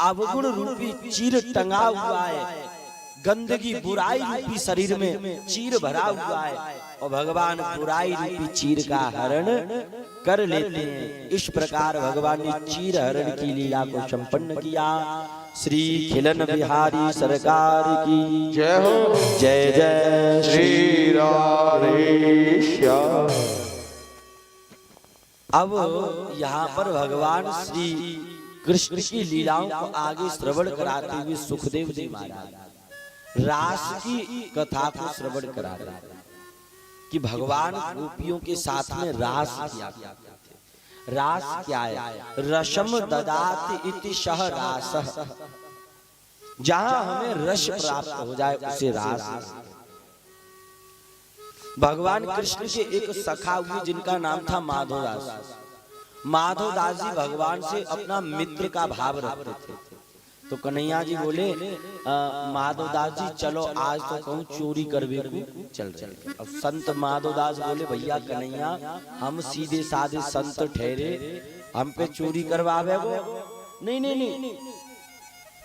अवगुण रूपी चीर टंगा हुआ है, गंदगी बुराई रूपी शरीर में चीर भरा हुआ है और भगवान बुराई रूपी चीर का हरण कर लेते हैं। इस प्रकार भगवान ने चीर हरण की लीला को संपन्न किया। श्री खिलन बिहारी सरकार की जय हो। जय जय श्री राधेश्याम। अब यहाँ पर भगवान श्री कृष्ण की लीलाओं को आगे श्रवण कराते हुए सुखदेव जी महाराज रास की कथा को श्रवण करा रहे हैं कि भगवान गोपियों के साथ में रास किया करते थे। रास क्या है? रसम ददाति इति सह रासः, जहां हमें रस प्राप्त हो जाए उसे रास। भगवान कृष्ण के एक सखा हुए जिनका नाम था माधवदास। माधवदास जी भगवान से अपना मित्र का भाव रखते थे। तो कन्हैया जी बोले माधवदास जी चलो आज तो कहूँ चोरी करवे को चल रहे। अब संत माधवदास बोले भैया कन्हैया हम सीधे साधे संत ठहरे, हम पे चोरी करवावे वो नहीं नहीं नहीं,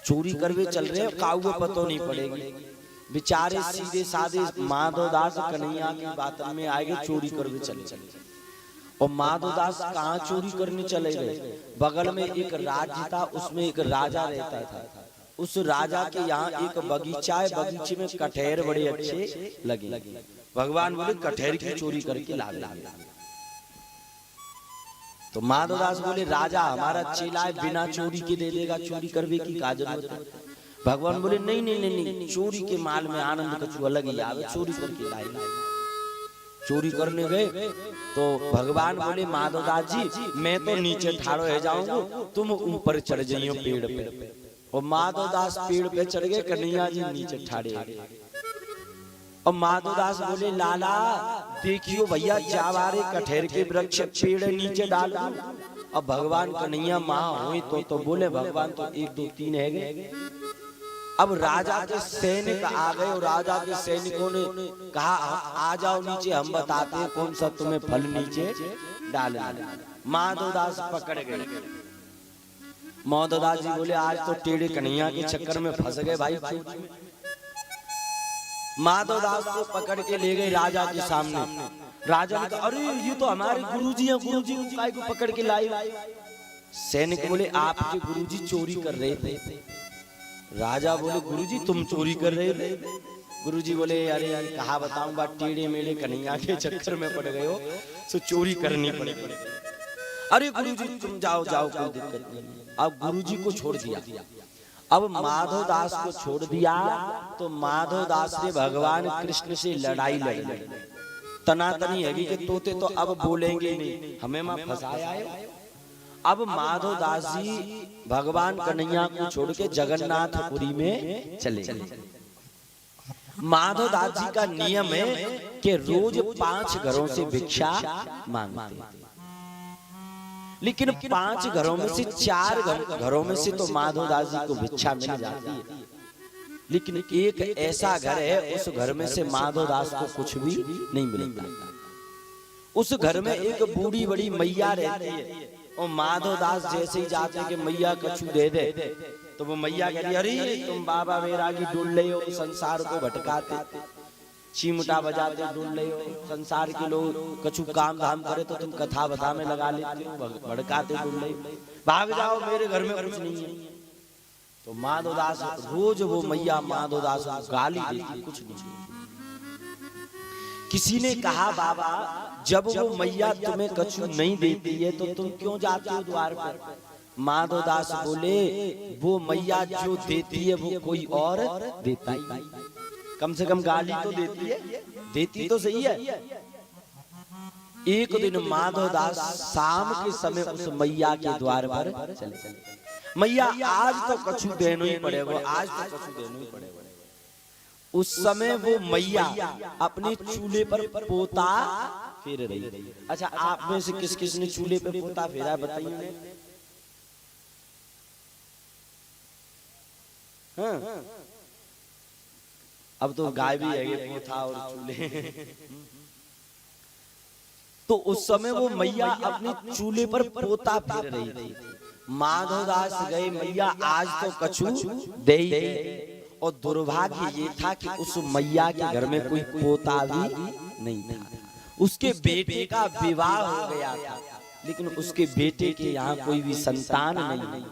चोरी करवे चल रहे काऊ पतो नहीं पड़ेगी। बेचारे सीधे साधे माधवदास कन्हैया की बात में आएंगे चोरी करवे चले। और माधवदास कहाँ चोरी करने चले गए? बगल में एक राज्य था, उसमें एक राजा रहता था। उस राजा के यहाँ एक बगीचा है, बगीचे में कटहर बड़े अच्छे लगे। भगवान बोले कटहर की चोरी करके ला लेंगे। तो माधवदास बोले राजा हमारा चेला है, बिना चोरी के दे देगा, चोरी करवे की का जरूरत है? भगवान बोले नहीं नहीं नहीं नहीं, चोरी के माल में आनंद कछु अलग ही आवे, चोरी करके लाए। चोरी करने गए तो भगवान बोले माधवदास जी मैं तो नीचे ठाड़ो रह जाऊंगा, तुम ऊपर चढ़ जाइयो पेड़ पे। और माधवदास पेड़ पे चढ़ गए, कन्हैया जी नीचे ठाड़े। और माधवदास बोले लाला देखियो भैया जावारे कटहर के वृक्ष पेड़ नीचे डाल दो। अब भगवान कन्हैया माँ हुई तो बोले भगवान तो 1 2 3 है गए। अब राजा के सैनिक आ गए और राजा के सैनिकों ने कहा आ जाओ नीचे, हम बताते हैं कौन सा तुम्हें फल नीचे डालना। माधवदास पकड़ गए। माधवदास जी बोले आज तो टेढ़े कन्हैया के चक्कर में फंस गए भाई। माधवदास को पकड़ के ले गए राजा के सामने। राजा ने कहा अरे ये तो हमारे गुरुजी हैं, गुरुजी को काय को पकड़ के लाए? सैनिक बोले आपके गुरुजी चोरी कर रहे थे। राजा बोले गुरुजी तुम चोरी कर रहे थे? गुरुजी बोले अरे कहा बताऊं बात, टेढ़े मेढ़े कन्हैया के चक्कर में पड़ गए हो तो चोरी करनी पड़ेगी। अरे गुरुजी तुम जाओ जाओ कोई दिक्कत नहीं। अब गुरुजी को छोड़ दिया। अब माधवदास को छोड़ दिया तो माधवदास ने भगवान कृष्ण से लड़ाई लड़ी। तनातनी है कि तोते तो अब बोलेंगे नहीं, हमें मां फंसाया है। अब माधवदास जी भगवान कन्हैया को छोड़ के जगन्नाथपुरी में चले गए। माधवदास जी का नियम है कि रोज 5 घरों से भिक्षा मांगते, लेकिन 5 घरों में से 4 घरों में से तो माधवदास जी को भिक्षा मिल जाती है, लेकिन एक ऐसा घर है उस घर में से माधवदास को कुछ भी नहीं मिलता। उस घर में एक बूढ़ी बड़ी मैया रहती है और माधवदास जैसे ही जाते कि मैया कछु दे दे तो वो मैया कह रही अरे तुम बाबा वैरागी ढूंढ ले हो, संसार को भटकाते, चिमटा बजाते ढूंढ ले हो, संसार के लोग कछु काम धाम करे तो तुम कथा बता में लगा लेते हो, भड़काते ढूंढ ले, भाग जाओ मेरे घर में कुछ नहीं है। तो माधवदास रोज वो मैया माधवदास को गाली देती, कुछ नहीं। किसी ने कहा बाबा जब वो मैया तुम्हें कछु नहीं देती है तो तुम क्यों जाते हो द्वार पर? माधवदास बोले वो मैया जो देती है वो कोई और देता ही, कम से कम गाली तो देती है, देती तो सही है। एक दिन माधवदास शाम के समय उस मैया के द्वार पर चले। मैया आज तो कछु देना ही पड़ेगा, आज तो कछु देना ही पड़ेगा। उस समय वो मैया अपने चूल्हे पर पोता फेर रही। अच्छा आप में से किस किस ने चूल्हे पर पोता फेरा बताइए। हाँ अब तो गाय भी है पोता और चूल्हे। तो उस समय वो मैया अपने चूल्हे पर पोता फेर रही थी। माधवदास गए, मैया आज तो कछु दे ही दे। और दुर्भाग्य ये था कि उस मैया के घर में कोई पोता भी नहीं था। उसके बेटे का विवाह हो गया था, लेकिन उसके बेटे के यहाँ कोई भी संतान नहीं।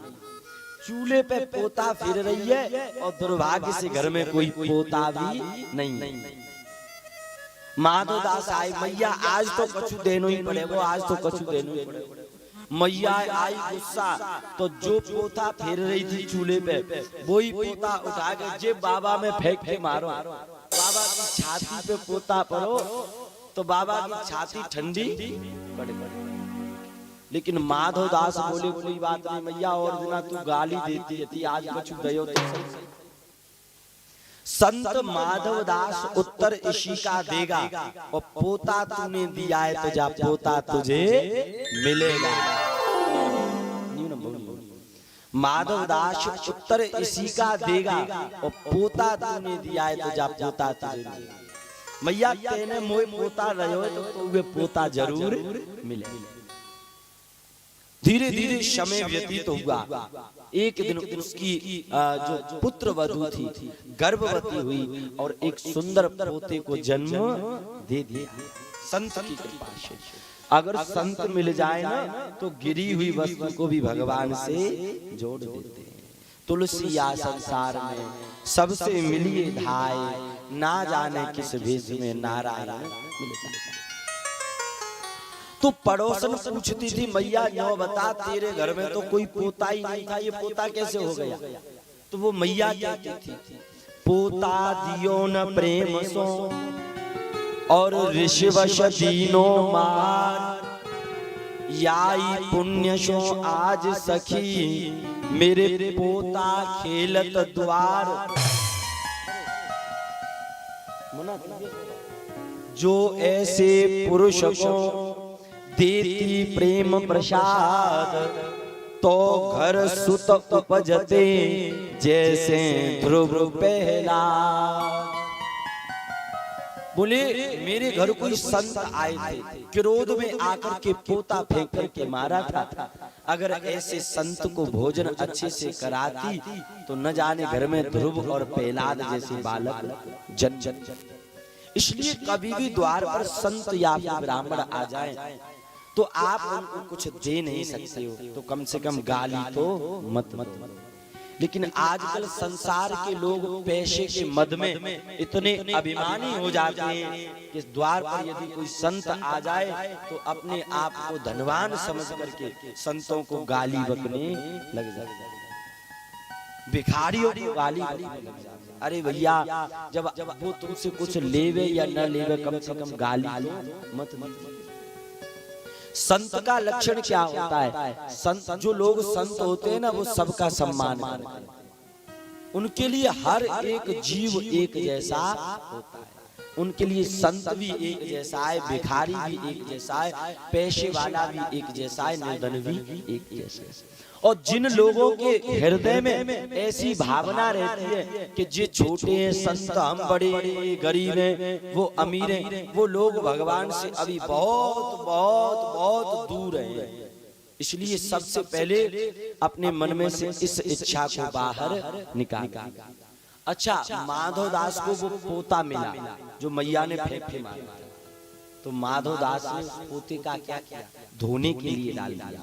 चूल्हे पे पोता फिर रही है और दुर्भाग्य से घर में कोई पोता भी नहीं। माधवदास आए, मैया आज तो कछु देनो ही पड़ेगा, आज तो कछु देनो ही पड़ेगा। मैया आई गुस्सा, तो जो पोता फेर रही थी चूल्हे पे वही पोता उठा के जे बाबा में फेंक के मारो। बाबा की छाती पे पोता पड़ो तो बाबा की छाती ठंडी पड़े। लेकिन माधवदास बोले कोई बात नहीं मैया, और दिना तू गाली देती थी, आज कछु दयो तो सही। संत माधवदास उत्तर इसी का देगा, और पोता तूने दिया है तो जा पोता तुझे मिलेगा। माधवदास उत्तर इसी का देगा, और पोता तूने दिया है तो जा पोता तुझे मिलेगा। मैया तेने मोए पोता रहो तो वे पोता जरूर मिलेगा। धीरे धीरे समय व्यतीत हुआ। एक दिन उसकी जो पुत्र वधू थी गर्भवती हुई और एक सुंदर पोते को जन्म दे दिया। संत की कृपा से अगर संत मिल जाए ना तो गिरी हुई वस्तु को भी भगवान से जोड़ देते हैं। तुलसी या संसार में सबसे मिलिए धाय, ना जाने किस भेष में नारायण मिल जाए। तो पड़ोसन पूछती थी मैया यो बता तेरे घर में तो कोई पोता ही नहीं था, ये पोता कैसे हो गया? तो वो मैया कहती थी पोता दियो न प्रेम सो और ऋषिवश दीनो मार, याई पुण्य सो आज सखी मेरे पोता खेलत द्वार। जो ऐसे पुरुष को देती प्रेम प्रसाद, तो घर सुत उपजते जैसे ध्रुव पहला। बोले मेरे घर कोई संत आए थे, क्रोध में आकर के पोता फेंक करके मारा था। अगर ऐसे संत को भोजन अच्छे से कराती तो न जाने घर में ध्रुव और प्रहलाद जैसे बालक जन्म। इसलिए कभी भी द्वार पर संत या ब्राह्मण आ जाए तो आप उनको कुछ दे नहीं सकते हो, तो कम से कम गाली तो मत। लेकिन आजकल संसार के लोग पैसे के मद में इतने अभिमानी हो जाते हैं कि द्वार पर यदि कोई संत आ जाए तो अपने आप को धनवान समझ करके संतों को गाली बकने लग जाते, भिखारियों को गाली बकने लग जाते। अरे भैया जब वो तुमसे कुछ लेवे या न लेवे कम से कम गाली मत। संत का लक्षण क्या होता है? संत जो लोग संत होते हैं ना वो सबका सम्मान करते हैं। उनके लिए हर एक जीव एक जैसा होता है। उनके लिए संत भी एक जैसा है, भिखारी भी एक जैसा है, पैसे वाला भी एक जैसा है, निर्धन भी एक जैसा है। और जिन लोगों के हृदय में ऐसी भावना रहती है कि जे छोटे हैं संत हम बड़े गरीब हैं वो अमीर हैं, वो लोग भगवान से अभी बहुत बहुत बहुत दूर हैं। इसलिए सबसे पहले अपने मन में से इस इच्छा को बाहर निकाल। अच्छा माधवदास को वो पोता मिला जो मैया ने फेंक के मारा, तो माधवदास ने पोते का क्या किया? धोने के लिए डाल दिया।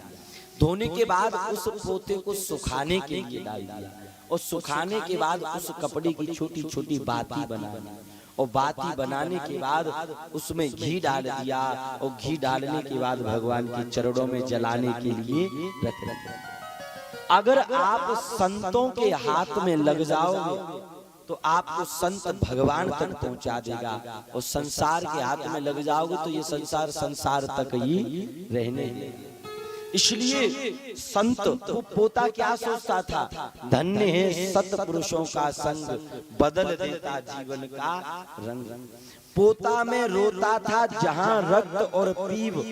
धोने के बाद उस पोते को सुखाने के लिए डाल दिया, और सुखाने के बाद उस कपड़े की छोटी छोटी बाती बना दी, और बाती बनाने के बाद उसमें घी डाल दिया, और घी डालने के बाद भगवान के चरणों में जलाने के लिए रख दिया। अगर आप संतों के हाथ में लग जाओगे तो आपको संत भगवान तक पहुंचा देगा, और संसार के हाथ में लग जाओगे तो ये संसार संसार तक ही रहने देगा। इसलिए संत वो पोता क्या सोचता था? धन्य है सत्पुरुषों का संग, बदल देता जीवन का रंग। पोता में रोता था जहां रक्त और पीव,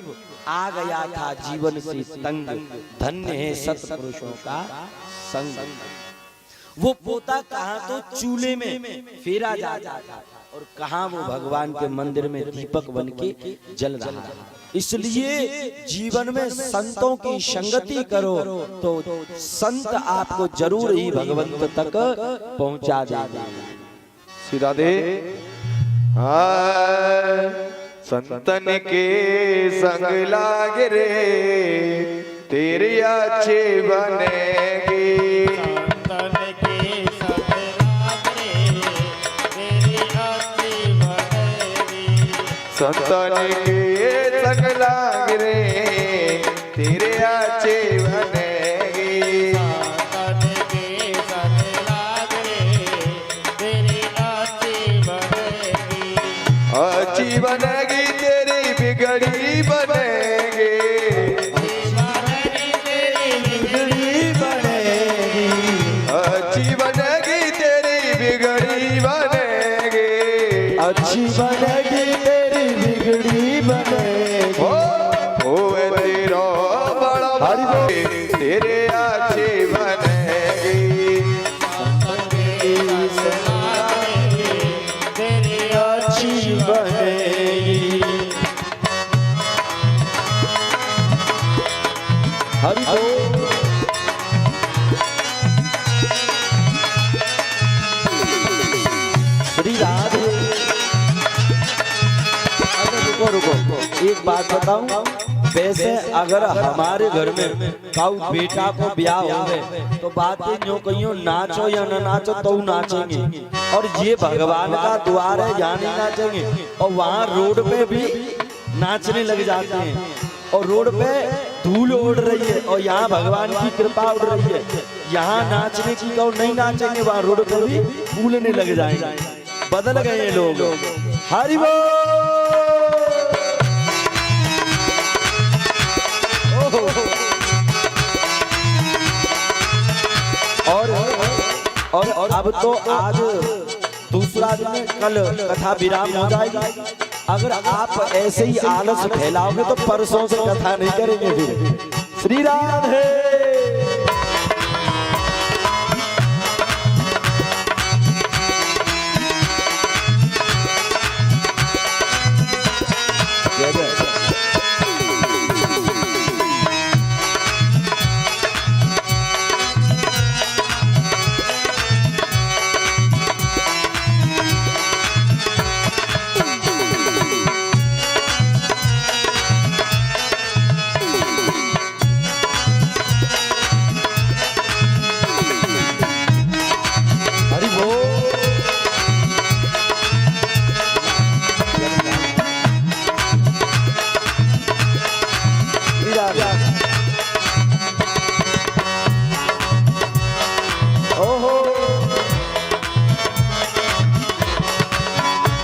आ गया था जीवन से तंग, धन्य है सत्पुरुषों का संग। वो पोता कहा तो चूल्हे में फेरा जाता था, और कहाँ वो भगवान के मंदिर में दीपक बन के जल रहा है। इसलिए जीवन में संतों की संगति करो तो संत आपको जरूर ही भगवंत तक पहुंचा देगा। श्री राधे। संतन के संग लाग रे तेरे अच्छे बनेगी। संतन के संग लाग रे तेरी अच्छी बनेगी। संतन के संग लाग रे तेरे अच्छे बनेगी। संतन के संग लाग रे तेरी अच्छी बनेगी। अच्छी बनेगी तेरी बिगड़ी बनेगी। अच्छी बनेगी तेरी बिगड़ी बनेगी। अच्छी बनेगी तेरी बिगड़ी बनेगी। ओ तेरा बड़ा भाई तेरे अच्छे बनेगी। तेरी अच्छी बनेगी। हरि बोल। श्री राधे। रुको रुको, एक बात बताऊं, वैसे अगर हमारे घर में काऊ बेटा को ब्याह हो गए तो बातें जो कहियो नाचो या न नाचो तो नाचेंगे। और ये भगवान का द्वार है, यहाँ नहीं नाचेंगे। और वहाँ रोड पे भी नाचने लग जाते हैं और रोड पे धूल उड़ रही है और यहाँ भगवान की कृपा उड़ रही है। यहाँ नाचने की कहो नहीं नाचेंगे, वहाँ रोड पे भी फूलने लग जाएंगे। बदल गए ये लोग। हरि बोल। और अब तो आज दूसरा दिन, कल कथा विराम हो जाएगी। अगर आप ऐसे ही आलस फैलाओगे तो परसों से कथा नहीं करेंगे फिर। श्री राधे।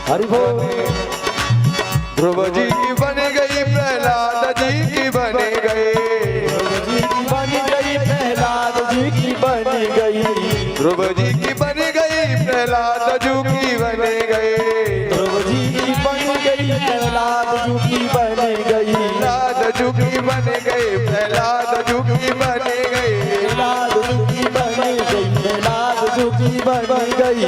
हरि बोल। ध्रुव जी की बन गई प्रहलाद जी की बन गई। प्रहलाद जी की बन गई। ध्रुव जी की बन गई प्रहलाद जू की बन गई। ध्रुव जी की बन गई प्रहलाद जू की बन गई। प्रहलाद जू की बन गई। प्रहलाद जू की बन गई। प्रहलाद जू की बन गई। प्रहलाद जू की बन गई।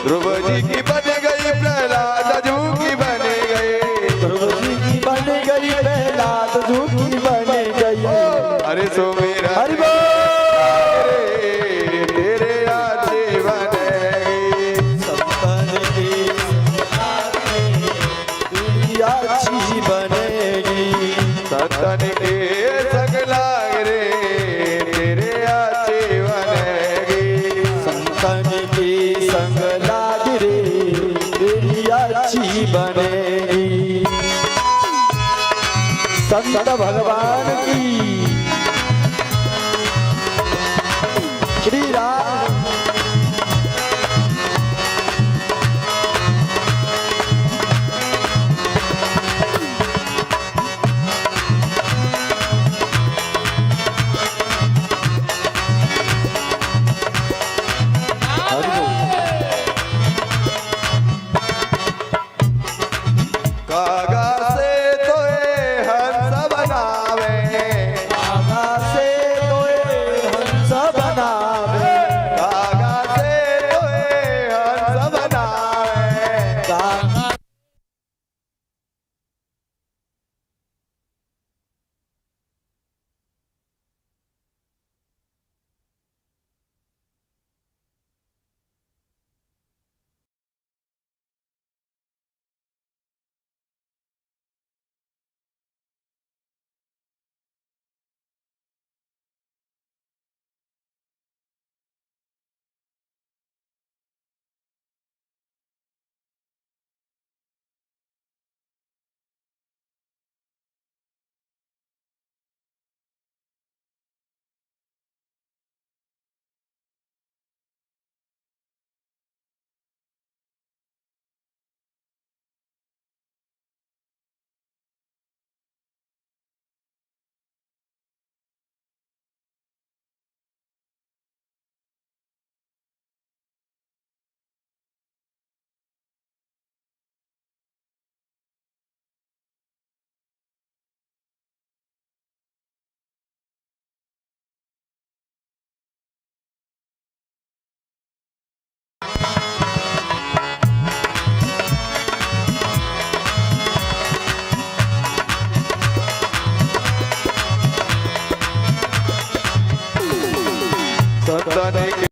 ध्रुव जी की बन गई प्रहलाद जू की बन गई। ध्रुव जी की बन गई प्रहलाद जू की बन गई। अरे सो मेरा हरि बोल। तेरे अच्छे बनेगी। संतन की तेरी अच्छी बनेगी। संतन के संग लाग रे तेरे अच्छे बनेगी। संतन की संग लाग रे तेरी अच्छी बनेगी। संत भगवान की श्री राम। कागा से तो हंस बनावे। संतन के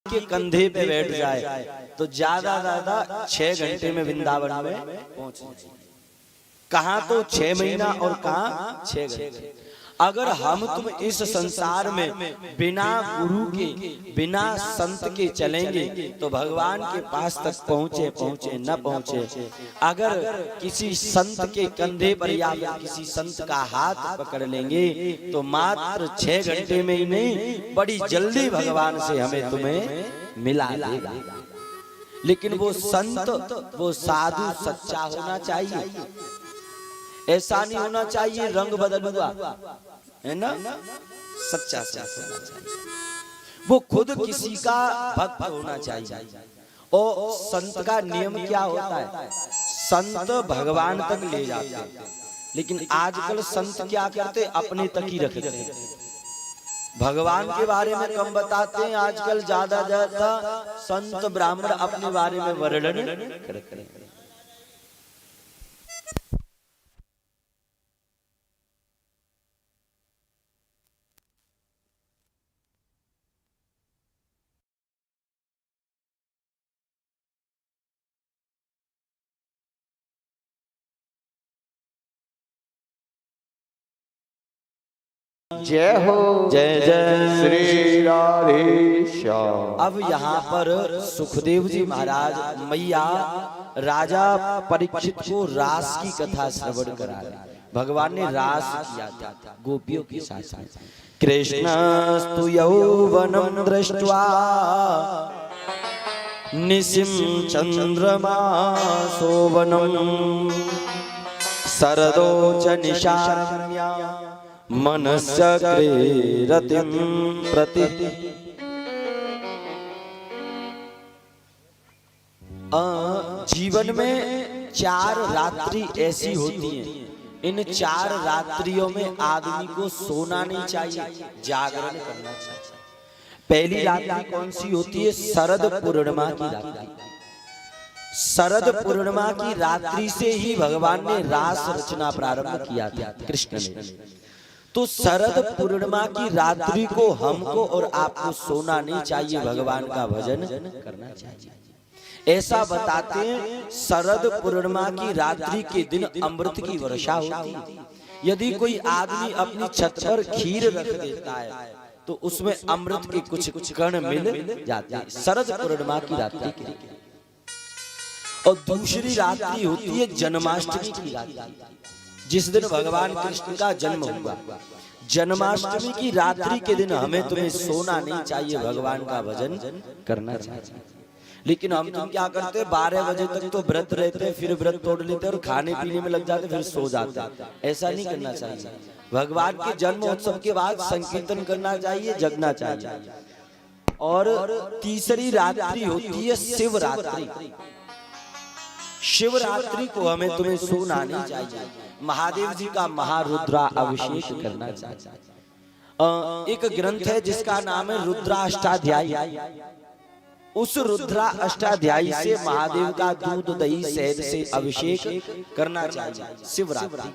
के कंधे पे बैठ जाए तो ज्यादा 6 घंटे में वृंदावन में पहुंच जाए। कहाँ तो 6 महीना और कहाँ 6 घंटे। अगर हम तुम इस संसार में बिना गुरु के बिना संत के चलेंगे तो भगवान के पास तक पहुंचे न पहुंचे। अगर किसी संत के कंधे पर या किसी संत का हाथ पकड़ लेंगे तो मात्र 6 घंटे में ही नहीं, बड़ी जल्दी भगवान से हमें तुम्हें मिला देगा। लेकिन वो संत, वो साधु सच्चा होना चाहिए, ऐसा नहीं होना चाहिए रंग बदलुआ, है ना, सच्चा होना चाहिए। वो खुद किसी का भक्त होना चाहिए। और संत का नियम क्या होता है? संत भगवान तक ले जाते हैं, लेकिन आजकल संत क्या करते, अपने तक ही रखते हैं। भगवान के बारे में कम बताते हैं आजकल, ज्यादा संत ब्राह्मण अपने बारे में वर्णन करते हैं। जय हो, जय जय श्री राधेश्याम। अब यहाँ पर सुखदेव जी महाराज मैया राजा परीक्षित को रास की कथा श्रवण करा रहे। भगवान ने रास किया था गोपियों के साथ। कृष्णस्तु यौवनं दृष्ट्वा निशिं चंद्रमा शोभनं शरदो च निशाम्या मनस्य रतिं प्रति। जीवन में 4 रात्रि ऐसी होती हैं, इन 4 रात्रियों में आदमी को सोना नहीं चाहिए, जागरण करना चाहिए। पहली रात्रि कौन सी होती है? शरद पूर्णिमा की रात्रि। शरद पूर्णिमा की रात्रि से ही भगवान ने रास रचना प्रारंभ किया था कृष्ण ने। तो शरद पूर्णिमा की रात्रि को हमको और आपको सोना नहीं चाहिए, भगवान का भजन करना चाहिए। ऐसा बताते हैं, शरद पूर्णिमा की रात्रि के दिन अमृत की वर्षा होती है। यदि कोई आदमी अपनी छत पर खीर रख देता है तो उसमें अमृत के कुछ कण मिल जाते हैं, शरद पूर्णिमा की रात्रि के लिए। और दूसरी रात्रि होती है जन्माष्टमी की रात्रि, जिस दिन भगवान कृष्ण का जन्म हुआ। जन्माष्टमी की रात्रि के दिन हमें तुम्हें सोना नहीं चाहिए, भगवान का भजन करना चाहिए। लेकिन हम तुम क्या करते, 12 बजे तक तो व्रत रहते, फिर व्रत तोड़ लेते और खाने पीने में लग जाते, फिर सो जाते। ऐसा नहीं करना चाहिए। भगवान के जन्म उत्सव के बाद संकीर्तन करना चाहिए, जगना चाहिए। और तीसरी रात्रि होती है शिवरात्रि। शिवरात्रि को हमें तुम्हें सोना नहीं चाहिए, महादेव जी का महारुद्रा अभिषेक करना चाहिए। एक ग्रंथ है जिसका नाम है रुद्राष्टाध्यायी। उस रुद्रा अष्टाध्यायी से महादेव का दूध दही शहद से अभिषेक करना चाहिए शिवरात्रि।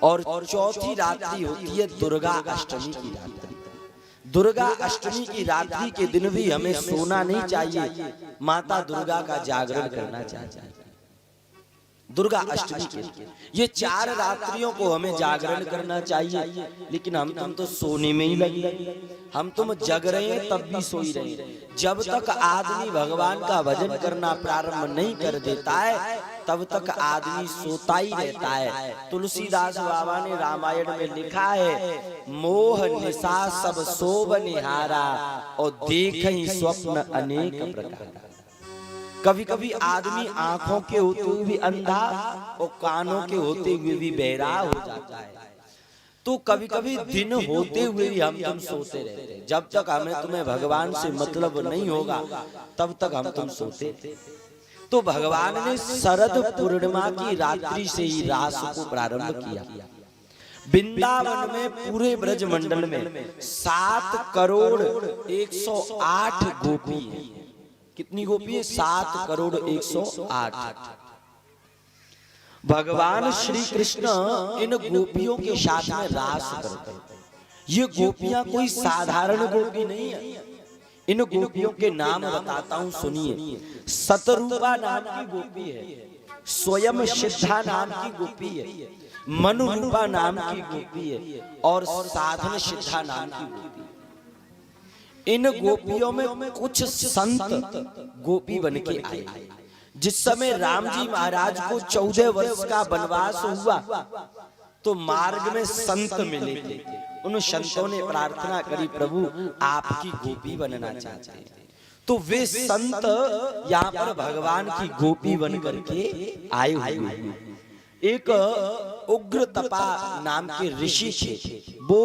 और चौथी रात्रि होती है दुर्गा अष्टमी की रात्रि। दुर्गा अष्टमी की रात्रि के दिन भी हमें सोना नहीं चाहिए, माता दुर्गा का जागरण करना चाहिए। दुर्गा अष्टमी के ये 4 रात्रियों को हमें जागरण करना चाहिए। लेकिन हम तुम तो सोने में ही लगे, हम तुम जग रहे हैं तब भी सोई रहे हैं। जब तक आदमी भगवान का भजन करना प्रारंभ नहीं कर देता है तब तक आदमी सोता ही रहता है। तुलसीदास बाबा ने रामायण में लिखा है, मोह निशा सब सोब निहारा और देखहि स्वप्न अनेक प्रकार। कभी कभी आदमी आंखों के होते हुए भी अंधा और कानों के होते हुए भी बहरा हो जाता है। तो कभी कभी दिन होते हुए भी हम तुम सोते रहते हैं। जब तक हमें तुम्हें भगवान से मतलब नहीं होगा तब तक हम तुम सोते थे। तो भगवान ने शरद पूर्णिमा की रात्रि से ही रास को प्रारंभ किया। वृंदावन में पूरे ब्रज मंडल में 7 करोड़ 108 गोपी है। कितनी गोपी है? 7 करोड़ 108। भगवान श्री कृष्ण इन गोपियों के साथ में रास करते हैं। ये गोपियां कोई साधारण गोपी नहीं है, इन गोपियों के नाम बताता हूं, सुनिए। सतरूपा नाम की गोपी है, स्वयं सिद्धा नाम की गोपी है, मनुरूपा नाम की गोपी है और साधन सिद्धा नाम की गोपी है। इन गोपियों में कुछ संत गोपी बन के आए। जिस समय राम जी महाराज को 14 वर्ष का वनवास हुआ तो मार्ग में संत मिले थे। उन संतों ने प्रार्थना करी, प्रभु आपकी गोपी बनना चाहते हैं। तो वे संत यहाँ पर भगवान की गोपी बन करके आए हुए हैं। एक उग्र तपा नाम के ऋषि थे, वो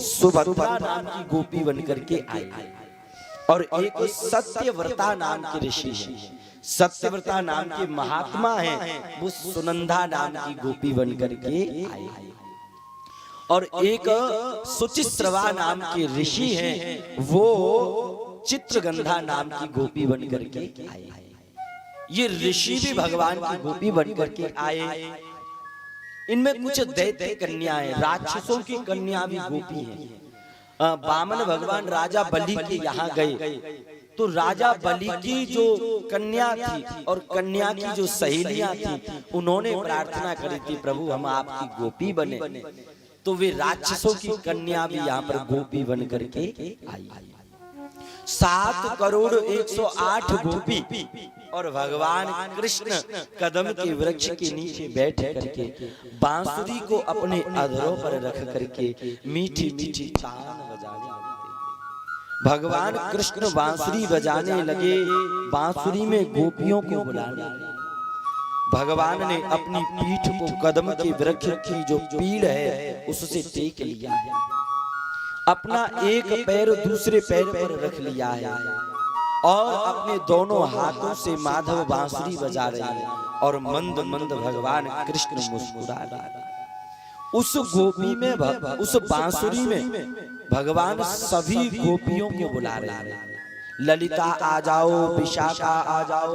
सुभद्रा नाम की गोपी बन करके आए। और एक सत्यव्रता नाम के ऋषि है, सत्यव्रता नाम के महात्मा हैं, वो सुनंदा नाम की गोपी बन करके आए। और एक सुचिस्रवा नाम के ऋषि हैं, वो चित्रगंधा नाम की गोपी बन करके आए। ये ऋषि भी भगवान की गोपी बन करके आए। इनमें कुछ दैत्य कन्याएं, राक्षसों की कन्या भी गोपी हैं। वामन भगवान राजा बलि के यहाँ गए तो राजा बलि की जो कन्या थी और कन्या की जो सहेलियां थी, उन्होंने प्रार्थना करी थी, प्रभु हम आपकी गोपी बने। तो वे राक्षसों की कन्या भी यहाँ पर गोपी बन करके आई। 7,108 गोपी और भगवान कृष्ण कदम के वृक्ष के नीचे बैठ करके बांसुरी को अपने अधरों पर रख करके मीठी मीठी तान बजाने लगे। भगवान कृष्ण बांसुरी बजाने लगे, बांसुरी में गोपियों को बुलाने लगे। भगवान ने अपनी पीठ को कदम के वृक्ष की जो पीड़ है उससे टेक लिया है, अपना एक पैर दूसरे पैर पर रख लिया है और अपने दोनों हाथों से माधव बांसुरी बजा रहे हैं और मंद मंद भगवान कृष्ण मुस्कुरा रहे हैं। उस गोपी में उस बांसुरी में भगवान सभी गोपियों को बुला रहे हैं। ललिता आ जाओ, विशाखा आ जाओ,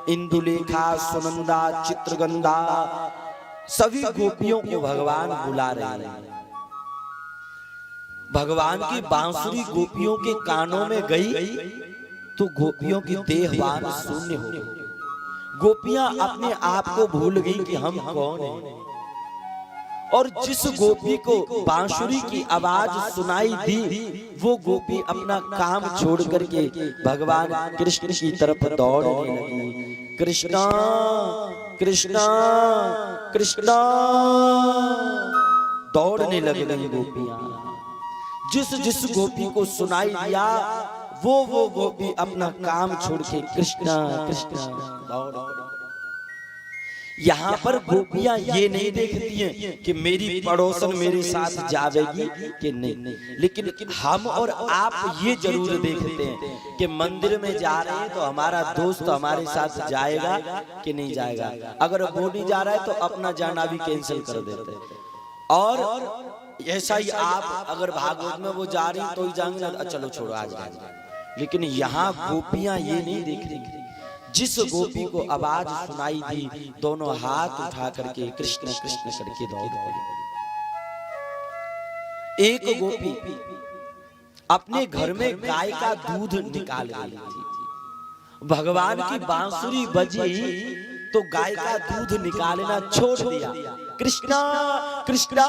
इंदुलेखा, सुनंदा, चित्रगंधा, सभी गोपियों को भगवान बुला रहे हैं। भगवान की बांसुरी गोपियों के कानों में गई तो गोपियों की देहवान शून्य हो गई। गोपियां अपने आप को भूल गई कि हम कौन हैं। और जिस गोपी को बांसुरी की आवाज सुनाई दी, वो गोपी अपना काम छोड़ करके भगवान कृष्ण की तरफ दौड़ने लगी। कृष्णा कृष्णा कृष्णा दौड़ने लग गई गोपियां। जिस जिस गोपी को सुनाई दिया वो गोपी अपना काम छोड़ के कृष्णा कृष्णा दौड़। यहाँ पर गोपियां ये नहीं देखती हैं कि मेरी पड़ोसन मेरे साथ जावेगी कि नहीं, लेकिन हम और आप ये जरूर देखते हैं कि मंदिर में जा रहे हैं तो हमारा दोस्त हमारे साथ जाएगा कि नहीं जाएगा। अगर वो नहीं जा रहा है तो अपना जाना भी कैंसिल कर देते हैं। और ऐसा ही आप अगर भागवत में वो जा रही तो ही जाएंगे, चलो छोड़ो आज जाएंगे। लेकिन यहाँ गोपियां ये नहीं देख रही। जिस गोपी को आवाज सुनाई दी, दोनों हाथ उठा करके कृष्ण कृष्ण करके दौड़ पड़ी। एक गोपी अपने घर में गाय का दूध निकाल रही थी। भगवान की बांसुरी बजी तो गाय का दूध निकालना छोड़ दिया। कृष्णा कृष्णा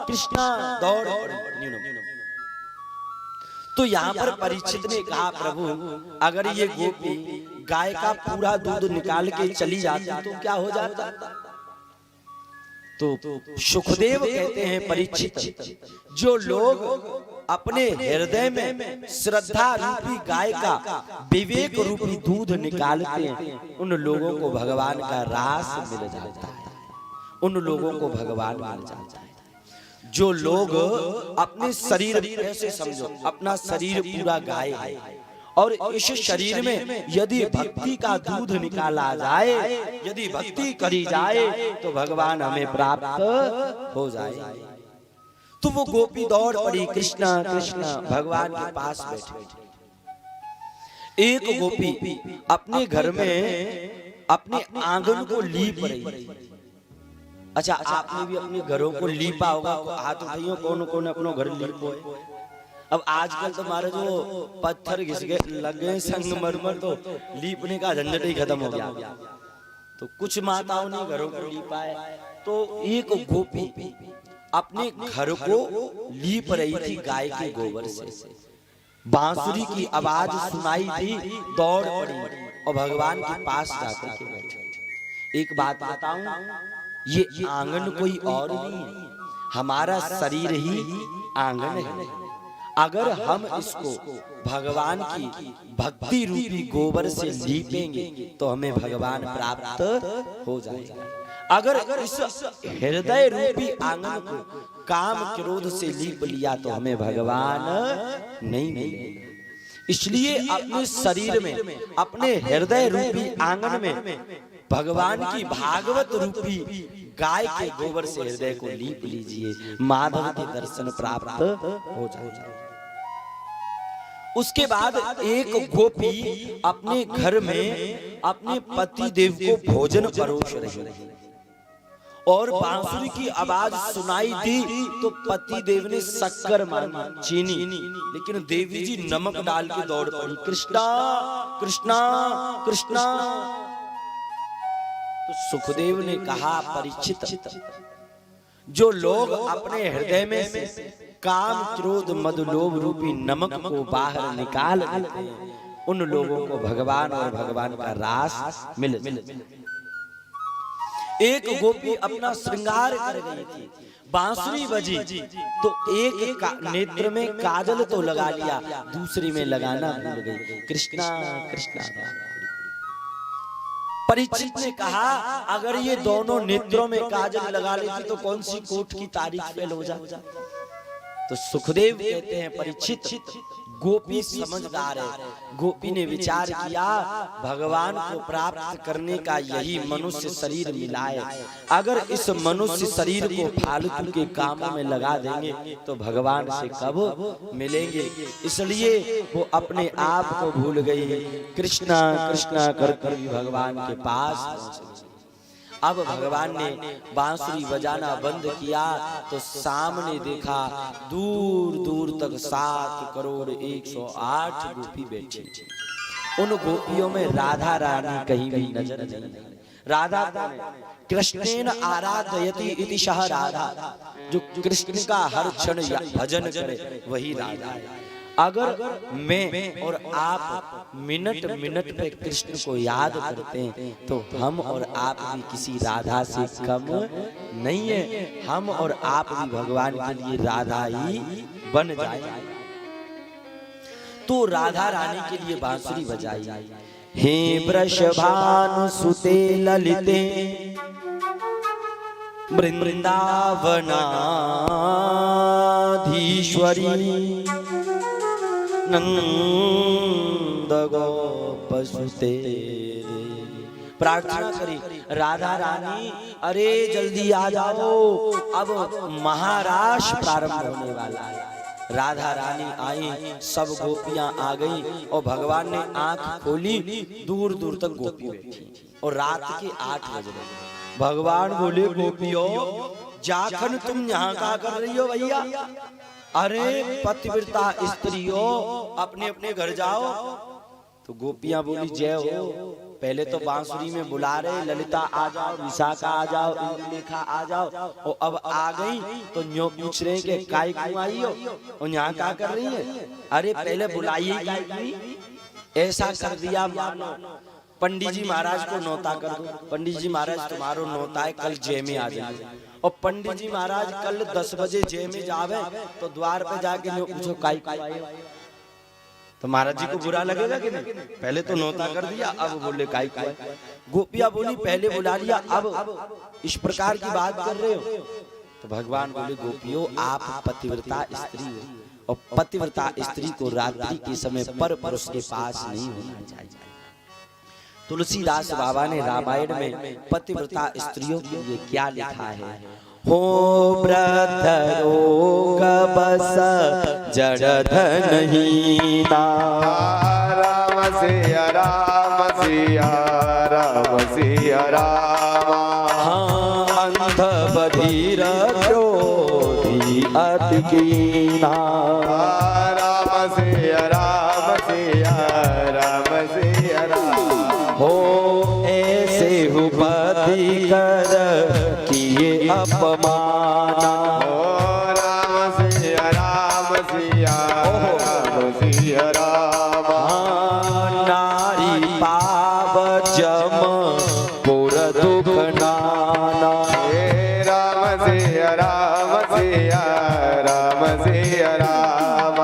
कृष्णा दौड़ पड़ी। तो यहाँ पर परीक्षित ने कहा, प्रभु अगर ये गोपी गाय का पूरा दूध निकाल के चली जाती तो क्या हो जाता? तो सुखदेव कहते हैं, परीक्षित जो लोग अपने हृदय में श्रद्धा रूपी गाय का विवेक रूपी दूध निकालते हैं, उन लोगों को भगवान का रास मिल जाता है, उन लोगों को भगवान मिल जाता है। जो लोग अपने शरीर, ऐसे समझो अपना शरीर पूरा गाय है और इस शरीर में यदि भक्ति का दूध निकाला जाए, यदि भक्ति करी जाए तो भगवान हमें प्राप्त हो जाए। तो वो गोपी दौड़ पड़ी, कृष्णा कृष्णा भगवान के पास बैठे। एक गोपी अपने घर में अपने आंगन को लीप रही। अच्छा, आपने भी अपने घरों को लीपा होगा, हाथ उठाइयो कौन कौन अपनो घर लीपो है। अब आजकल तो हमारे जो पत्थर घिस गए लग गए संगमरमर, तो लीपने का झंझट ही खत्म हो गया। तो कुछ माताओं ने घरों को लीपाए, तो एक गोपी अपने घर को लीप रही थी गाय के गोबर से। बांसुरी की आवाज सुनाई थी, दौड़ पड़ी और भगवान के पास जाकर के बैठी। एक बात बताऊं, ये आंगन कोई और नहीं है, हमारा शरीर ही आंगन है। अगर हम इसको भगवान की भक्ति रूपी गोबर से लीपेंगे तो हमें भगवान प्राप्त हो जाएगा। अगर इस हृदय रूपी आंगन को काम क्रोध से लीप लिया तो हमें भगवान नहीं मिलेगा। इसलिए अपने शरीर में, अपने हृदय रूपी आंगन में भगवान की भागवत रूपी गाय के गोबर से हृदय को लीप लीजिए, माधव के दर्शन प्राप्त हो जाएगा। उसके बाद एक गोपी अपने घर में अपने पति देव को भोजन परोस रही और बांसुरी की आवाज सुनाई दी, तो पति देव ने शक्कर मांगी, चीनी, लेकिन देवी जी नमक डाल के दौड़ पड़ी, कृष्णा कृष्णा कृष्णा। तो सुखदेव ने कहा, परीक्षित, जो लोग अपने हृदय में से काम क्रोध मद लोभ रूपी नमक को बाहर निकाल देते हैं, उन लोगों को भगवान और भगवान का रास मिल। एक गोपी अपना श्रृंगार कर गई थी, बांसुरी बजी तो एक नेत्र में काजल तो लगा लिया, दूसरी में लगाना भूल गई, कृष्णा कृष्णा। परीक्षित ने कहा, अगर ये दोनों नेत्रों में काजल लगा लेती तो कौन सी कोर्ट की तारीख फेल हो जाती। तो सुखदेव कहते हैं, परीक्षित, गोपी समझदार है। गोपी ने विचार किया, भगवान को प्राप्त करने का यही मनुष्य शरीर मिला है, अगर इस मनुष्य शरीर को फालतू के कामों में लगा देंगे तो भगवान से कब मिलेंगे। इसलिए वो अपने आप को भूल गई, कृष्णा कृष्णा कर कर भगवान के पास पहुंच। अब भगवान ने बांसुरी बजाना बंद किया तो सामने देखा, दूर दूर तक 7 करोड़ 108 गोपी बैठी थी। उन गोपियों में राधा रानी कहीं भी नजर नहीं। राधा कृष्णेन आराधयति इति सह राधा, जो कृष्ण का हर क्षण भजन करे वही राधा है। अगर मैं और आप मिनट मिनट पे कृष्ण को याद करते हैं तो हम और आप भी किसी राधा से कम नहीं है, हम और आप भी भगवान के लिए राधा ही बन जाएंगे। तो राधा रानी के लिए बांसुरी बजाई, हे वृषभानुसुते ललिते वृंदावनाधीश्वरी नंद गोपसुते। प्रार्थना करी, राधा रानी अरे जल्दी आ जाओ, अब महारास प्रारंभ होने वाला है। राधा रानी आई, सब गोपियां आ गईं और भगवान ने आंख खोली, दूर दूर तक गोपी बैठी और रात के 8 बज रहे। भगवान बोले, गोपियों जाखन तुम यहाँ क्या कर रही हो भैया? अरे पतिव्रता स्त्रियों अपने अपने घर जाओ। तो गोपियां बोली, जय हो, पहले तो बांसुरी में बुला रहे, ललिता आ जाओ, विशाखा आ जाओ, इंदुलेखा आ जाओ, और अब आ गई तो न्यों पूछ रहे कि काय क्यों आई हो और यहाँ क्या कर रही है? अरे पहले बुलाइए काय की? ऐसा कर दिया मानो पंडित जी महाराज को नौता कर दो, पंडित जी महाराज तुम्हारो नौता है, कल जय में आ जाए। और पंडित जी महाराज कल 10 बजे जय में जावे तो द्वार पे जाके न्यों पूछो काय क्यों आए हो? तो महाराज जी को बुरा लगेगा कि नहीं? पहले तो नौता कर दिया, अब बोले काय क्यों आए? गोपियां बोली, पहले बुला लिया, अब इस प्रकार की बात कर रहे हो? तो भगवान बोले, गोपियों आप पतिव्रता स्त्री हो और पतिव्रता स्त्री को रात्रि के समय पर पुरुष के पास नहीं होना चाहिए। तुलसीदास बाबा ने रामायण में पतिव्रता स्त्रियों के लिए क्या लिखा है? हो व्रत रोग बस जड़धनहीना, राम सिया राम सिया राम सिया राम, अंध बधिर क्रोधी अति कीना, अपमाना। ओ राम सिया राम सिया राम सिया राम। नारी पाव जम पुर दुख नाना। हे राम सिया राम सिया राम सिया राम।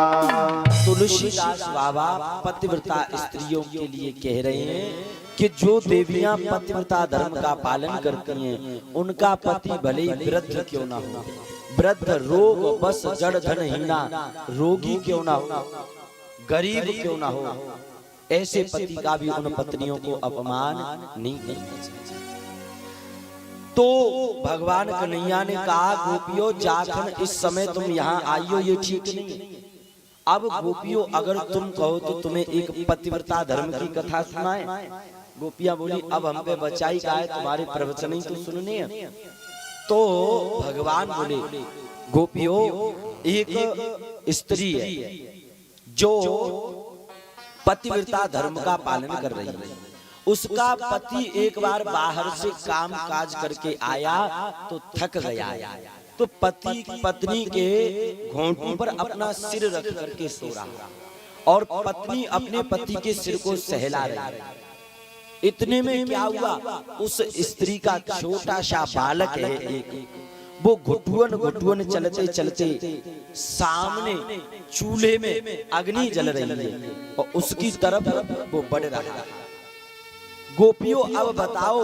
तुलसीदास बाबा पतिव्रता स्त्रियों के लिए कह रहे हैं कि जो देवियां पतिव्रता धर्म का पालन करती हैं उनका पति भले ही वृद्ध क्यों ना हो, वृद्ध रोग बस जड़ धन हीना, रोगी क्यों ना हो, गरीब क्यों ना हो, ऐसे पति का भी उन पत्नियों को अपमान नहीं करना चाहिए। तो भगवान कन्हैया ने कहा गोपियों जाखन इस समय तुम यहाँ आइयो ये ठीक नहीं। अब गोपियों अगर तुम कहो तो तुम्हें एक पतिव्रता धर्म की कथा सुनाए। गोपियां बोली अब हम पे बचाई का है, तुम्हारे प्रवचन ही तो सुनने हैं। तो भगवान बोले गोपियों एक स्त्री है जो पतिव्रता धर्म का पालन कर रही है, उसका पति एक बार बाहर से काम काज करके आया तो थक गया, तो पति पत्नी के घोंटों पर अपना सिर रख करके सो रहा और पत्नी अपने पति के सिर को सहला रही। इतने में क्या हुआ, उस स्त्री का छोटा सा बालक है एक, वो घुटुअन घुटुअन चलते चलते सामने चूल्हे में अग्नि जल रही है और उसकी तरफ वो बढ़ रहा है। गोपियों अब बताओ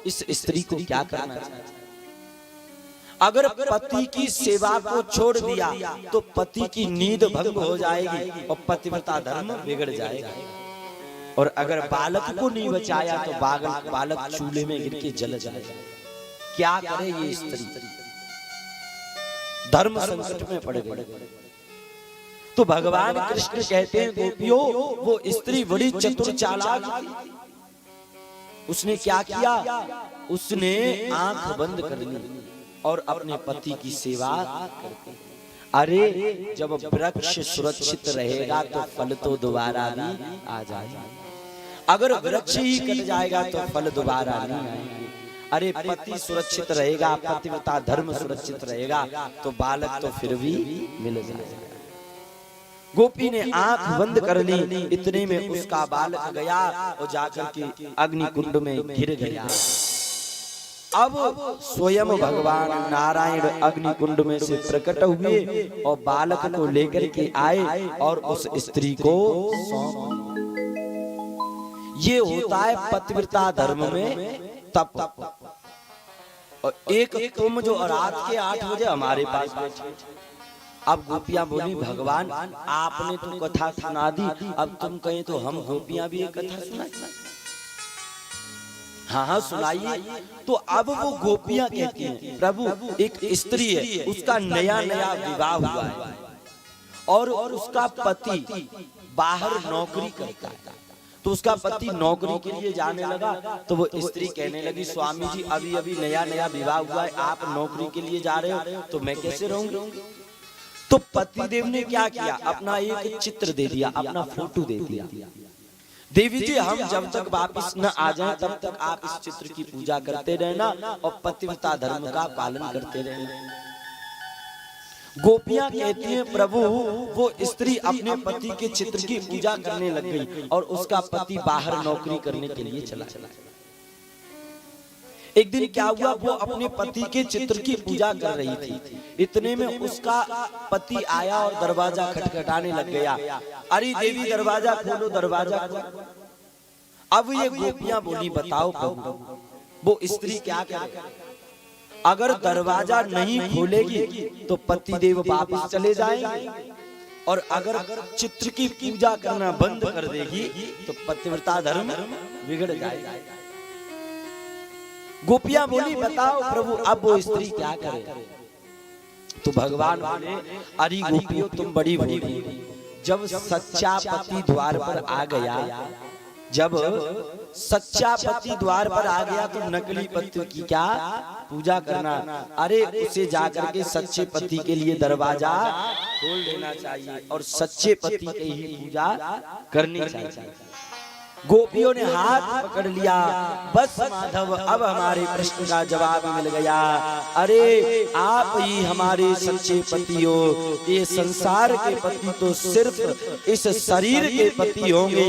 इस स्त्री को क्या करना चाहिए। अगर पति की सेवा को छोड़ दिया तो पति की नींद भंग हो जाएगी और पतिव्रता धर्म बिगड़ जाएगा, और अगर बालक को नहीं बचाया तो बालक चूल्हे में गिर के जल जाएगा। क्या करे ये स्त्री, धर्म संकट में पड़ गई। तो भगवान कृष्ण कहते हैं गोपियों वो स्त्री बड़ी चतुर चालाक थी। उसने क्या किया, उसने आंख बंद कर ली और अपने पति की सेवा करती। अरे जब वृक्ष सुरक्षित रहेगा तो फल तो दोबारा भी आ जाएगा, अगर वृक्ष ही कट जाएगा तो फल दोबारा नहीं आएंगे। अरे पति सुरक्षित रहेगा, पतिव्रता धर्म सुरक्षित रहेगा तो बालक तो फिर भी मिल जाएगा। गोपी ने आंख बंद कर ली, इतने में उसका बालक गया और जाकर के अग्नि कुंड में गिर गया। अब स्वयं भगवान नारायण अग्नि कुंड में से प्रकट हुए और बालक को लेकर के आए और उस स्त्री को सौंप। ये होता है पतिव्रता धर्म में तप। और एक तुम जो रात के 8 बजे हमारे पास बैठे। अब गोपियां बोली भगवान आपने तो कथा सुना दी, अब तुम कहें तो हम गोपियां भी एक कथा सुनाएं। हाँ हाँ सुनाइए। तो अब वो गोपियां कहती हैं प्रभु एक स्त्री है, उसका नया नया विवाह हुआ है और उसका पति बाहर नौकरी करता है। तो उसका पति नौकरी के लिए जाने लगा तो वो स्त्री कहने लगी स्वामी जी अभी अभी नया नया विवाह हुआ है, आप नौकरी के लिए जा रहे हो तो मैं कैसे रहूंगी। तो पतिदेव ने क्या किया, अपना एक चित्र दे दिया, अपना फोटो दे दिया। देवी जी हम जब तक वापस न आ जाएं तब तक आप इस चित्र की पूजा करते रहना और पतिव्रता धर्म का पालन करते रहना। गोपियां कहती हैं प्रभु वो स्त्री अपने पति के चित्र की पूजा करने लग गई और उसका पति बाहर नौकरी करने के लिए चला। एक दिन क्या हुआ, वो अपने पति के चित्र की पूजा कर रही थी। इतने में उसका पति आया और दरवाजा खटखटाने लग गया। अरे देवी दरवाजा खोलो, दरवाजा खोलो। अब ये गोपियां बोली बताओ प्रभु वो स्त्री क्या करे, अगर दरवाजा नहीं खोलेगी तो पतिदेव वापस चले जाएंगे और अगर चित्र की पूजा करना बंद कर देगी तो पतिव्रता धर्म बिगड़ जाएगा। गोपियां बोली बताओ प्रभु अब वो स्त्री क्या करे। तो भगवान बोले अरे गोपियों तुम बड़ी भोली, जब सच्चा पति द्वार पर आ गया, जब सच्चा पति द्वार पर आ गया तो नकली पति की क्या पूजा करना। अरे उसे जाकर के सच्चे पति के लिए दरवाजा खोल देना चाहिए और सच्चे पति की ही पूजा करनी चाहिए। गोपियों ने हाथ पकड़ लिया। बस माधव, अब हमारे प्रश्न का जवाब मिल गया। अरे आप ही हमारे सच्चे पति हो। ये संसार के पति तो सिर्फ इस शरीर के पति होंगे।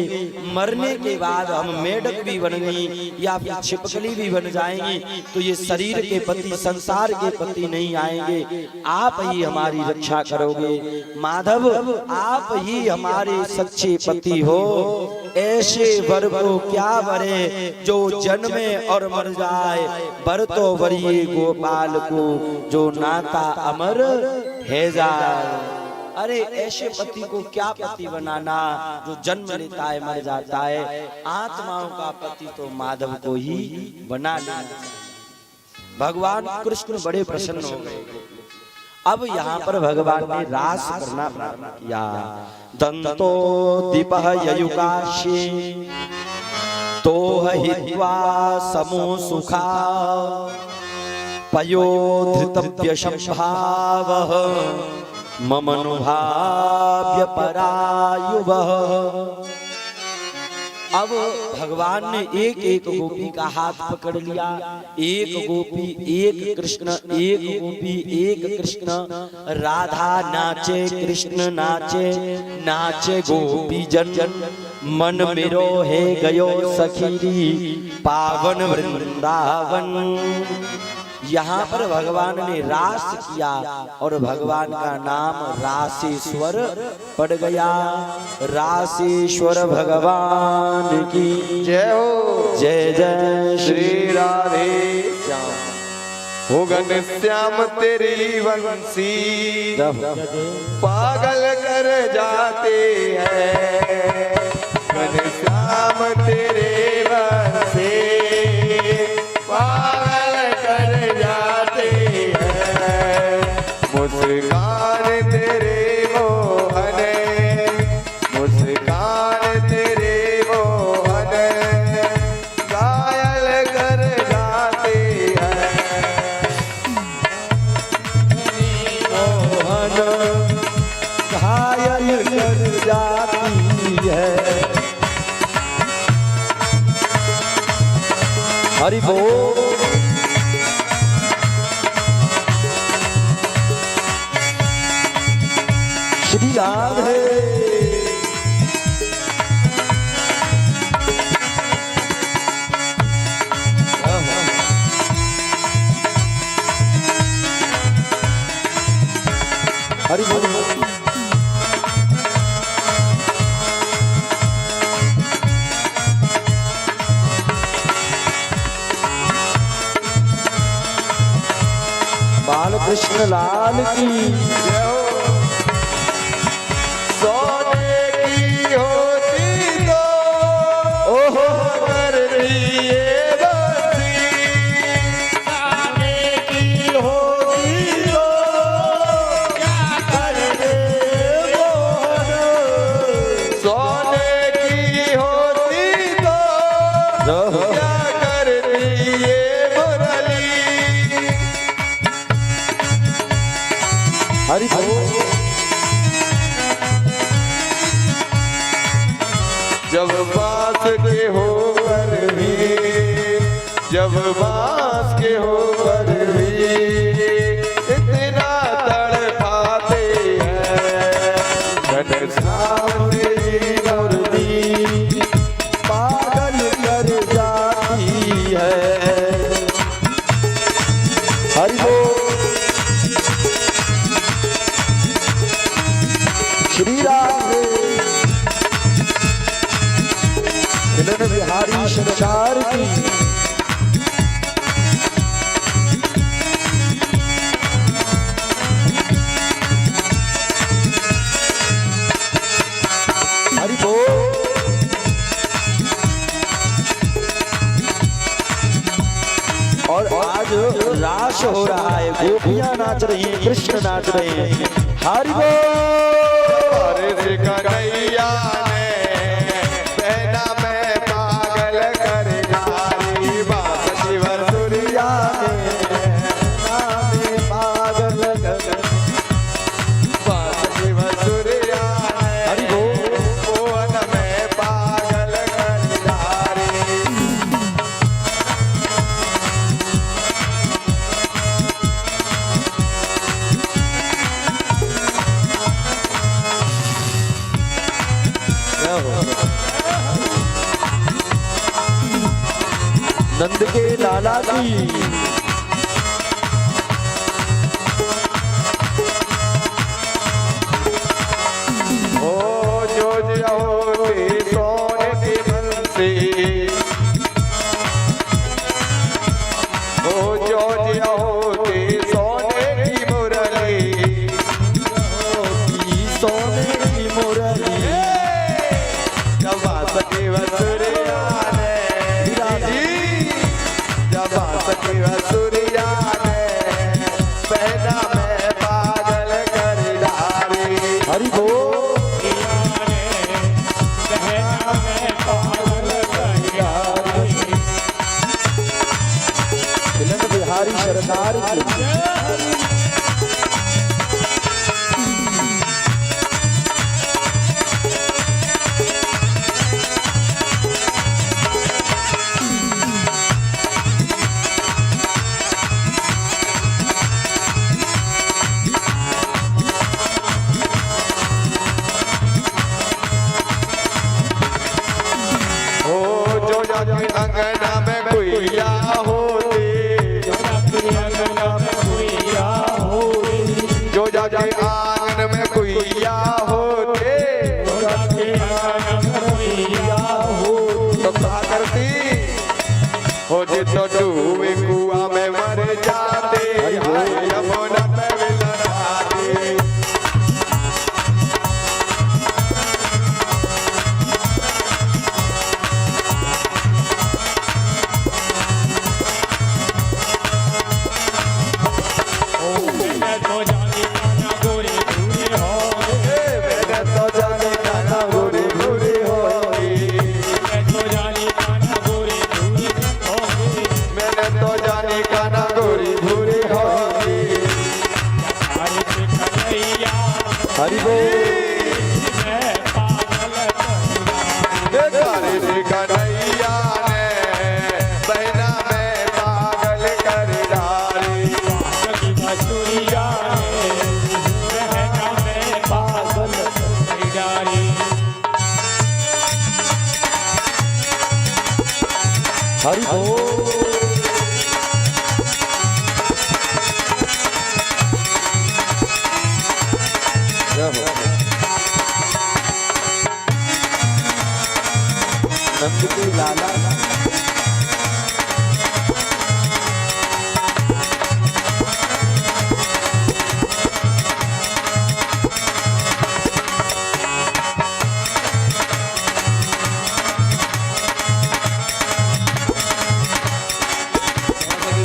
मरने के बाद हम मेढक भी बनेंगे या फिर छिपकली भी बन जाएंगे, तो ये शरीर के पति, संसार के पति नहीं आएंगे। आप ही हमारी रक्षा करोगे। माधव, आप ही हमारे सच्चे पति हो। ऐसे वर को क्या वरे जो जन्मे और मर जाए, वर तो वरिए गोपाल को जो नाता अमर है जाए। अरे ऐसे पति को क्या पति बनाना जो जन्म लेता है मर जाता है। आत्माओं का पति तो माधव को ही बना लेना। भगवान कृष्ण बड़े प्रसन्न हो गए। अब यहाँ पर भगवान ने रास करना प्रारंभ किया। दंतो दीपः ययुकाशे तो हित्वा समो सुखा पयोधृतव्य संभावः ममनुभाव्य परायुवः। अब भगवान ने एक एक गोपी का हाथ पकड़ लिया। एक गोपी एक कृष्ण, एक गोपी एक कृष्ण। राधा नाचे कृष्ण नाचे, नाचे गोपी जन जन। मन मेरो है गयो सखीरी पावन वृंदावन। यहाँ पर भगवान ने रास किया और भगवान का नाम रासेश्वर पड़ गया। रासेश्वर भगवान की जय हो। जय जय श्री राधे श्याम। हो घनश्याम तेरी वंशी पागल कर जाते हैं। घनश्याम तेरे वंशी पागल कर जाते हैं। मुस्कान तेरे मोहन, मुस्कान तेरे मोहन घायल कर जाते हैं। मोहन घायल कर जाती है। हरि बोल। श्री राधे। हरि बोल। बाल कृष्ण लाल की जय हो। सोने की होती तो ओहो करती ये बंसी। सोने की होती तो क्या करते मोहन। सोने की होती तो क्या करती ये मुरली। हरि बोल। जब बांस के होकर भी, जब बांस के होकर भी इतना तड़पाते हैं। घनश्याम तेरी मूर्ति पागल कर जाती है। हरि बोल। श्री राधे। मिलन बिहारी संसार की हरि बोल। और आज रास हो रहा है। गोपियां नाच रही हैं, कृष्ण नाच रहे हैं। हरि बोल। हरे कन्हैया ने पहना मैं पागल कर जारी। बांसुरी वरसुरिया ने पागल कर। बांसुरी वरसुरिया हरि बोल। मोहन में पागल कर नंद के लाला की जो होती सोने की बंसी जो होती सोने की मुरली सोने की मुरली जब सकी वसुरिया ने जब सकी वसुरिया ने पहना में पागल कर डाली हरि बोल बिहारी सरकार की अंगना में कुइया होती जो जाके आंगन में कुइया होते तो क्या करती हो जी तो डूबे कुआं में मर जाते यमुना पे विलनाते हरि बोल कन्हैया ने बहना में पागल कर डाली हरि बोल नंद के लाला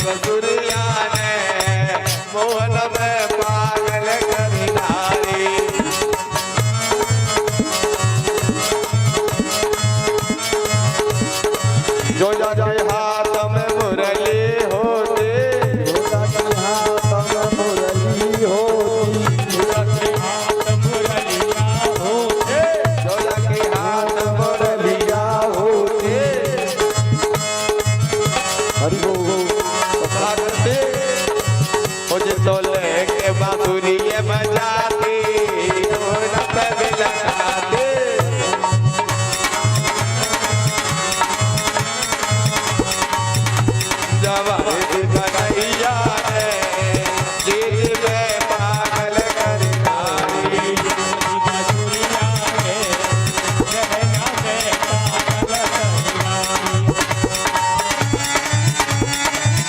बसुरिया ने मोहन में पागल कर डाली जो जाके हाथ में मुरली होती हाथ में मुरली होती जो जाके हाथ मुरलिया होती हरि बोल करते मुझे तो लेके बांसुरी बजाती ढोल पे भी लगाते जवानी कन्हैया ने जीत में पागल कर डाली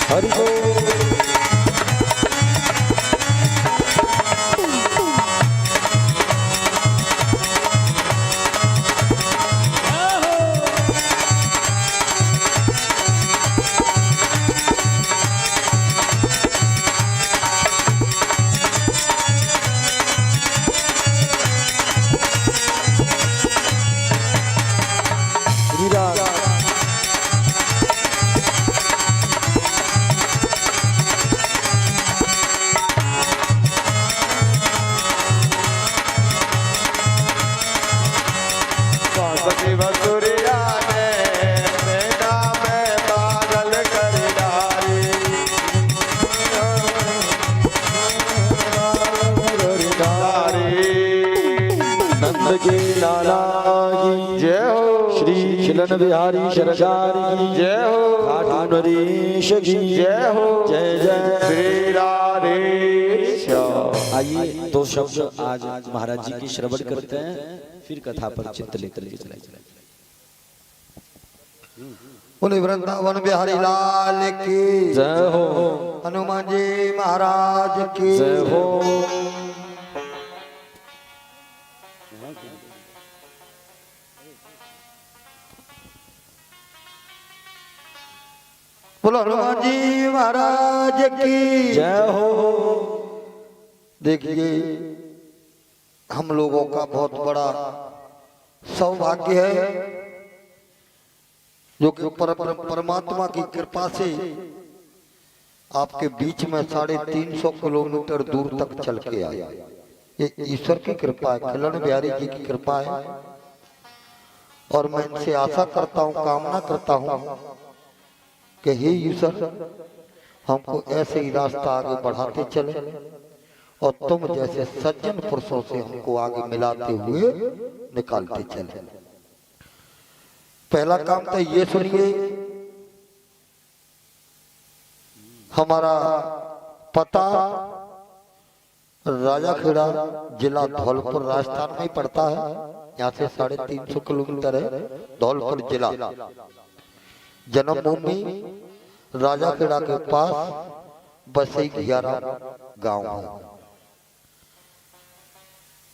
हरि बोल सखी बसुरिया ने बेटा में पागल कर डाली नंद के लाला की जय हो श्री खिलन बचन बिहारी सरकार की जय हो। खाटू नरेश की जय हो। जय जय श्री राधे श्याम। आइए दो शब्द आज महाराज जी की श्रवण करते हैं, फिर कथा पर चित्त लेकर के चले। बोले वृंदावन बिहारी लाल की जय हो हनुमान जी महाराज की जय हो। बोलो हनुमान जी महाराज की जय हो। देखिए हम लोगों का बहुत बड़ा सौभाग्य है जो कि परमात्मा की कृपा से आपके बीच में 350 किलोमीटर दूर तक चल के आया। ये ईश्वर की कृपा है, खिलन बिहारी जी की कृपा है। और मैं इनसे आशा करता हूँ, कामना करता हूँ कि हे ईश्वर हमको ऐसे ही रास्ता आगे बढ़ाते चले और तुम जैसे सज्जन पुरुषों से हमको आगे मिलाते हुए निकालते चले। पहला काम तो ये सुनिए, हमारा पता राजाखेड़ा जिला धौलपुर राजस्थान में ही पड़ता है। यहाँ से 350 किलोमीटर है धौलपुर जिला। जन्मभूमि राजाखेड़ा के पास बसई घियारा गांव है।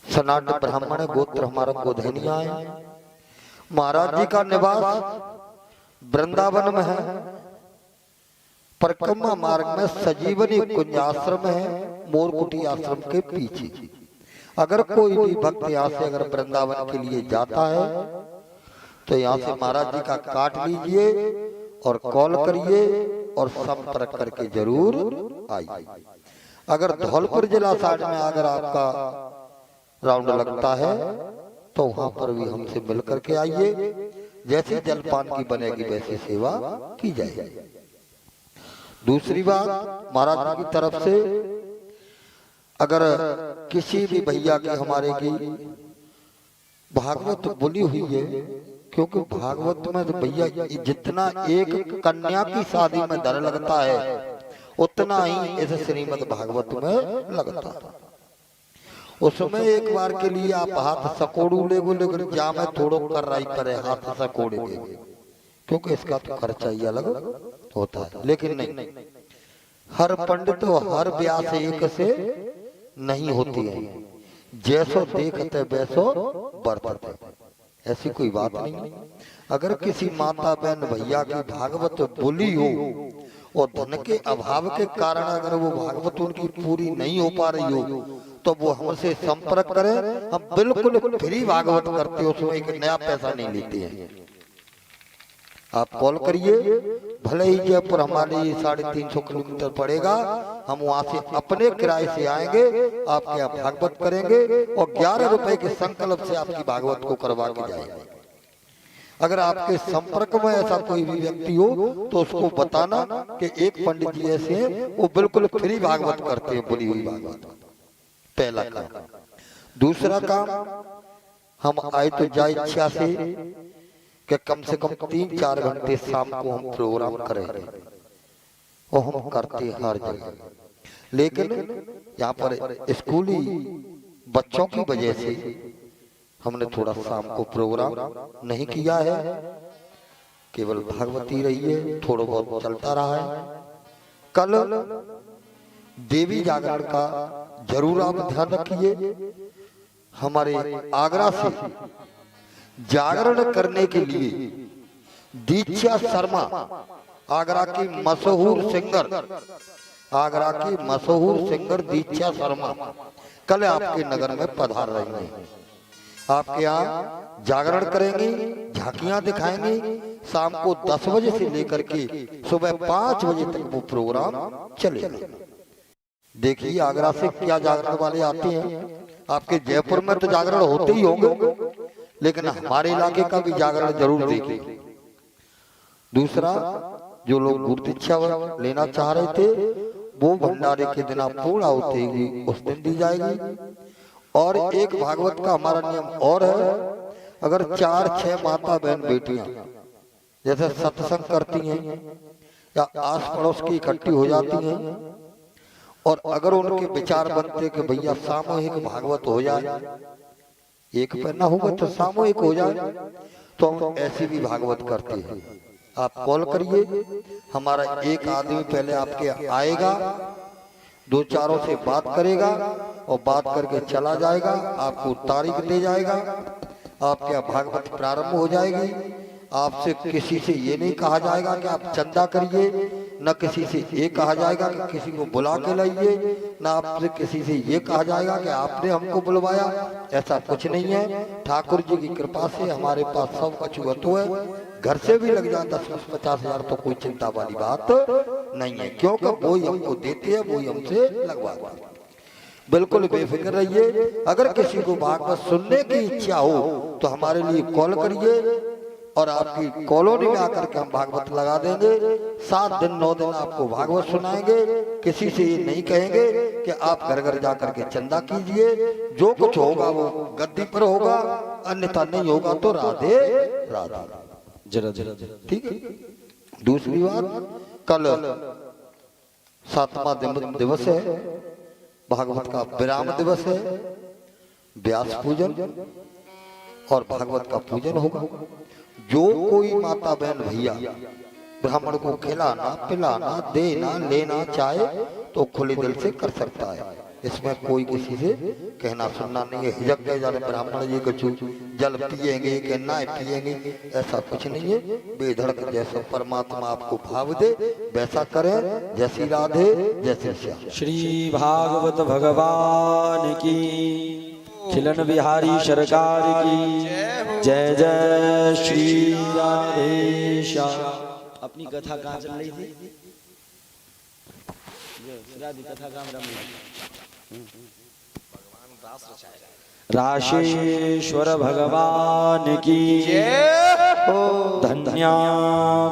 सनातन ब्राह्मण गोत्र हमारा गोधनिया है। महाराज जी का निवास वृंदावन में है। परिक्रमा मार्ग में संजीवनी कुंज आश्रम है, मोरकुटी आश्रम के पीछे। अगर कोई भी भक्त यहाँ से अगर वृंदावन के लिए जाता है तो यहाँ से महाराज जी का काट लीजिए और कॉल करिए और संपर्क करके जरूर आइए। अगर धौलपुर जिला साइड में अगर आपका राउंड लगता है तो वहां पर भी हमसे मिलकर के आइए। जैसे जलपान की बनेगी वैसी सेवा की जाएगी। दूसरी बात, महाराज जी की तरफ से अगर किसी भी भैया के हमारे की भागवत बोली हुई है, क्योंकि भागवत में तो भैया जितना एक कन्या की शादी में धन लगता है उतना ही इस श्रीमद् भागवत में लगता है। उसमें एक बार के लिए आप हाथ सकोड़ू ले गो, लेकिन जा में थोड़ो कर रही पर हाथ सकोड़े दे, क्योंकि इसका तो खर्चा ही अलग होता है। लेकिन नहीं, हर पंडित हर ब्याह से एक से नहीं होती है। जैसो देखते वैसो बरतते, ऐसी कोई बात नहीं। अगर किसी माता बहन भैया की भागवत बोली हो और धन के अभाव के कारण अगर वो भागवत उनकी पूरी नहीं हो पा रही हो तो वो हमसे संपर्क करें। हम बिल्कुल फ्री भागवत करते हैं, उसमें एक नया पैसा नहीं लेते हैं। आप कॉल करिए, भले ही जयपुर हमारे 350 किलोमीटर पड़ेगा, हम वहां से अपने किराए से आएंगे, आपके यहाँ भागवत करेंगे और 11 रुपए के संकल्प से आपकी भागवत को करवा के जाएंगे। अगर आपके संपर्क में ऐसा कोई भी व्यक्ति हो तो उसको बताना कि एक पंडित जी ऐसे हैं, वो बिल्कुल फ्री भागवत करते हैं, बोली हुई भागवत। पहला काम। दूसरा काम, हम आए तो जाए इच्छा से कि कम से कम 3-4 घंटे शाम को हम प्रोग्राम करें और हम करते हैं हर जगह। लेकिन यहाँ पर स्कूली बच्चों की वजह से हमने थोड़ा शाम को प्रोग्राम नहीं किया है, केवल भागवती रही है, थोड़ा बहुत चलता रहा है। कल देवी जागरण का जरूर आप ध्यान रखिए। हमारे आगरा से जागरण करने के लिए दीक्षा शर्मा, आगरा की मशहूर सिंगर, आगरा की मशहूर सिंगर दीक्षा शर्मा कल आपके नगर में पधार रही हैं। आपके यहाँ जागरण करेंगी, झांकियां दिखाएंगी। शाम को 10 बजे से लेकर के सुबह 5 बजे तक वो प्रोग्राम चलेगा। देखिए आगरा से क्या जागरण वाले आते हैं। आपके जयपुर में तो जागरण होते ही होंगे, लेकिन हमारे इलाके का भी जागरण जरूर देखिए। दूसरा, जो लोग गुरु दीक्षा लेना चाह रहे थे वो भंडारे के दिन पूर्ण होते ही उस दिन दी जाएगी। और एक भागवत का हमारा नियम और है, अगर 4-6 माता बहन बेटियां जैसे सत्संग करती हैं या आस पड़ोस की इकट्ठी हो जाती हैं, और अगर उनके विचार बनते कि भैया सामूहिक भागवत हो जाए, एक पे ना होगा तो सामूहिक हो जाए, तो हम ऐसी भी भागवत करते हैं। आप कॉल करिए, हमारा एक आदमी पहले आपके आएगा, दो चारों से बात करेगा और बात करके चला जाएगा, आपको तारीख दे जाएगा, आपके यहाँ भागवत प्रारंभ हो जाएगी। आपसे किसी से ये नहीं कहा जाएगा कि आप चंदा करिए, न किसी से ये कहा जाएगा कि किसी को बुला के लाइए, न आपसे किसी से ये कहा जाएगा कि आपने हमको बुलवाया। ऐसा कुछ नहीं है। ठाकुर जी की कृपा से हमारे पास सब अछूतो है, घर से भी लग जाए 10-50 हजार तो कोई चिंता वाली बात नहीं है, क्योंकि वो ही हमको देते हैं, वो ही हमसे लगवाते हैं। बिल्कुल बेफिक्र रहिए। अगर किसी को भागवत सुनने की इच्छा हो तो हमारे लिए कॉल करिए, और आपकी कॉलोनी में आकर के हम भागवत लगा देंगे। 7 दिन 9 दिन आपको भागवत सुनाएंगे। किसी से ये नहीं कहेंगे कि आप घर घर जाकर के चंदा कीजिए। जो कुछ होगा वो गद्दी पर होगा, अन्यथा नहीं होगा तो राधे राधे। जरा जरा ठीक है। दूसरी बात, कल 7वां दिवस है, भागवत का विराम दिवस है, व्यास पूजन और भागवत का पूजन होगा। जो कोई माता बहन भैया ब्राह्मण को खिलाना पिलाना देना लेना चाहे तो खुले दिल से कर सकता है। इसमें कोई किसी से कहना सुनना नहीं है। हिजक गए जाने ब्राह्मण जी कुछ जल पिएंगे कि ना पिएंगे, ऐसा कुछ नहीं है। बेधड़क जैसा परमात्मा आपको भाव दे वैसा करें। जैसी राधे जैसे श्याम। श्री भागवत भगवान की, खिलन बिहारी सरकार की जय जय श्री राधे श्याम। अपनी कथा कहाँ चल रही थी? कथा कहाँ रम राशेश्वर भगवान की धन्या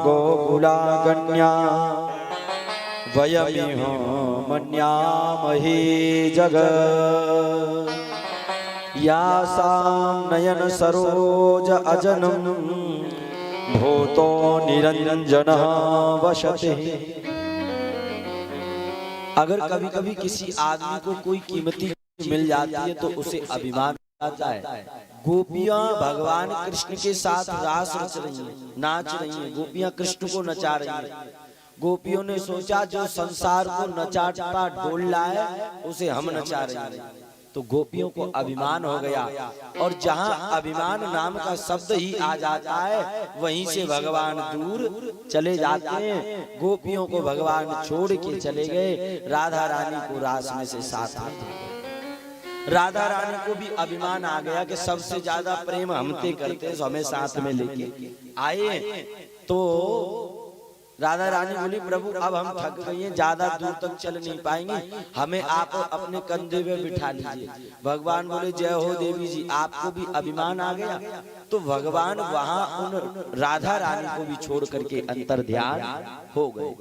गोकुला कन्या वयमिह मन्यामहे जगत् यासां नयन सरोज अजनम भूतो निरंजनः वशते। अगर कभी कभी किसी आदमी को कोई कीमती मिल जाती है तो उसे अभिमान आता है। गोपियां भगवान कृष्ण के साथ रास रच रही हैं, नाच रही हैं। गोपियां कृष्ण को नचा रही हैं। गोपियों ने सोचा जो संसार को नचाता डोल लाए उसे हम नचा रहे हैं। तो गोपियों को अभिमान हो गया, और जहां अभिमान नाम का शब्द ही आ जाता है वहीं से भगवान दूर चले जाते हैं। गोपियों को भगवान छोड़ के चले गए, राधा रानी को रास में से साथ आते। राधा रानी को भी अभिमान आ गया कि सबसे ज्यादा प्रेम हमते करते तो हमें साथ में लेके आए। तो राधा रानी बोली, प्रभु अब हम थक गई हैं, ज्यादा दूर तक चल नहीं पाएंगे, हमें आप अपने कंधे पे बिठा लीजिए। भगवान बोले, जय हो देवी जी, आपको भी अभिमान आ गया। तो भगवान वहां उन राधा रानी को भी छोड़ करके अंतर ध्यान हो गए।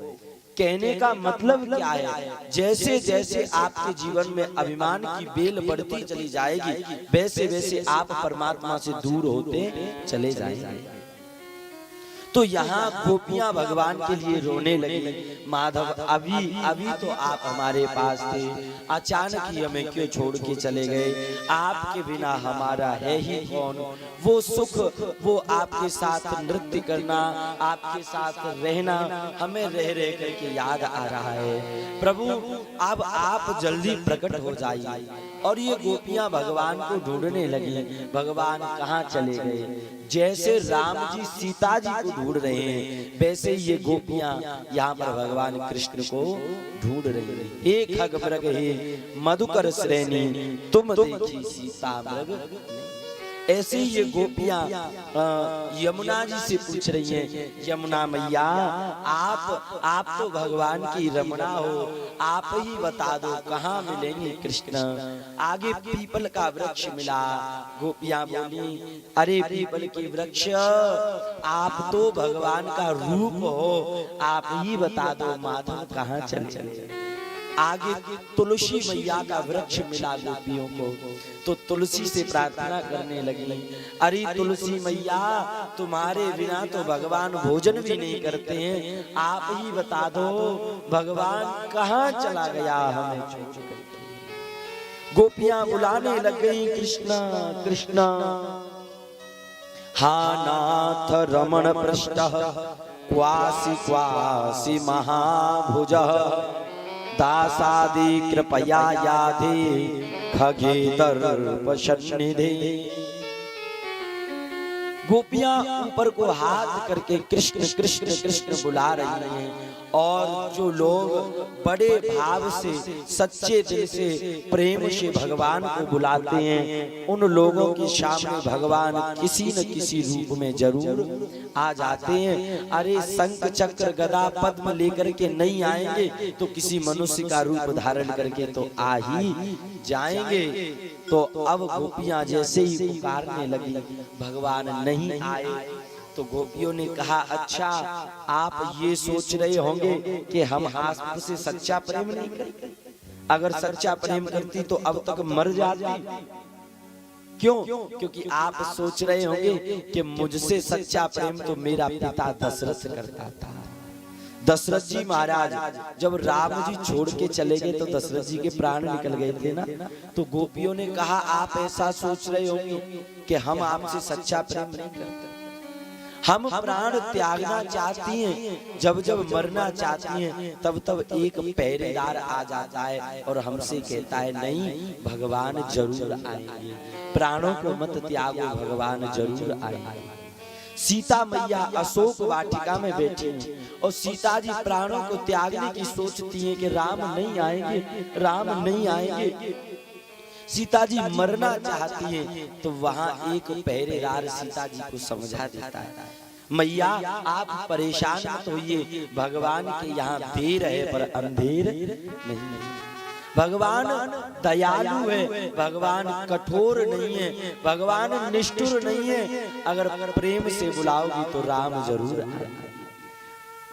कहने का मतलब क्या है? जैसे जैसे आपके जीवन में अभिमान की बेल बढ़ती चली जाएगी, वैसे वैसे आप परमात्मा से दूर होते चले जाएंगे। तो यहाँ गोपियां भगवान के लिए रोने लगी, माधव अभी तो आप हमारे पास थे, अचानक ही हमें क्यों छोड़ के चले गए? आपके बिना हमारा है ही कौन? वो सुख, वो आपके साथ नृत्य करना, आपके साथ रहना हमें रह रह करके याद आ रहा है। प्रभु अब आप जल्दी प्रकट हो जाइए। और ये गोपियां भगवान को ढूंढने लगी, भगवान कहाँ चले गए? जैसे राम जी सीता जी को ढूंढ रहे हैं, वैसे ये गोपियां यहाँ पर भगवान कृष्ण को ढूंढ रही हैं। एक खग मृग हे मधुकर श्रेणी, तुम देखी सीता मृग। ऐसे ये गोपियां यमुना जी से पूछ रही हैं, यमुना मैया आप तो भगवान की रमणा हो, आप ही बता दो कहाँ मिलेंगे कृष्ण? आगे पीपल का वृक्ष मिला। गोपियां बोली, अरे पीपल के वृक्ष, आप तो भगवान का रूप हो, आप ही बता दो माधव कहाँ चले? आगे तुलसी मैया का वृक्ष मिला गोपियों को, तो तुलसी से प्रार्थना करने लगी, अरे तुलसी मैया तुम्हारे बिना तो भगवान भोजन भी नहीं करते हैं, आप ही बता दो भगवान कहाँ चला गया हमें छोड़ कर। गोपियां बुलाने लग गई कृष्णा कृष्णा। हा नाथ रमण पृष्ठ क्वासि क्वासि महाभुज दासादि कृपया याधे खगे दर्पशन्निधे। गोपियां ऊपर को हाथ करके कृष्ण कृष्ण कृष्ण बुला रही हैं, और जो लोग बड़े भाव से सच्चे दिल से प्रेम से भगवान को बुलाते हैं, उन लोगों के सामने भगवान किसी न किसी रूप में जरूर आ जाते हैं। अरे शंख चक्र गदा पद्म लेकर के नहीं आएंगे तो किसी मनुष्य का रूप धारण करके तो आ ही जाएंगे। तो अब गोपियां जैसे ही पुकारने लगी, भगवान नहीं आए, तो गोपियों ने कहा अच्छा आप ये सोच रहे होंगे कि हम आपसे सच्चा प्रेम नहीं करते, अगर सच्चा प्रेम करती तो अब तक मर जाती। क्यों? क्योंकि आप सोच रहे होंगे कि मुझसे सच्चा प्रेम तो मेरा पिता दशरथ करता था। दशरथ जी महाराज जब राम जी छोड़ के चले गए तो दशरथ जी के प्राण निकल गए थे ना। तो गोपियों ने कहा आप ऐसा सोच रहे होंगे कि हम आपसे सच्चा प्रेम नहीं करते, हम प्राण त्यागना चाहती हैं, जब जब मरना चाहती हैं तब तब एक पहरेदार आ जाता है और हमसे कहता है नहीं भगवान जरूर आएंगे, प्राणों को मत त्यागो भगवान जरूर आएंगे। सीता मैया अशोक वाटिका में बैठी हैं और सीता जी प्राणों को त्यागने की सोचती हैं कि राम नहीं आएंगे, राम नहीं आएंगे। सीता जी मरना चाहती हैं तो वहां एक पहरेदार सीता जी को समझा देता है, मैया आप परेशान मत होइए, भगवान के यहाँ देर है पर अंधेर नहीं। भगवान दयालु है, भगवान कठोर नहीं है, भगवान निष्ठुर नहीं है, अगर प्रेम से बुलाओगी तो राम जरूर आएंगे।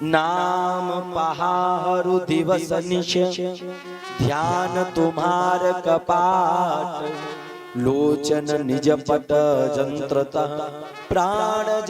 नाम पहारु दिवस निश ध्यान तुम्हार कपाट लोचन निज पट जंत्रता प्राण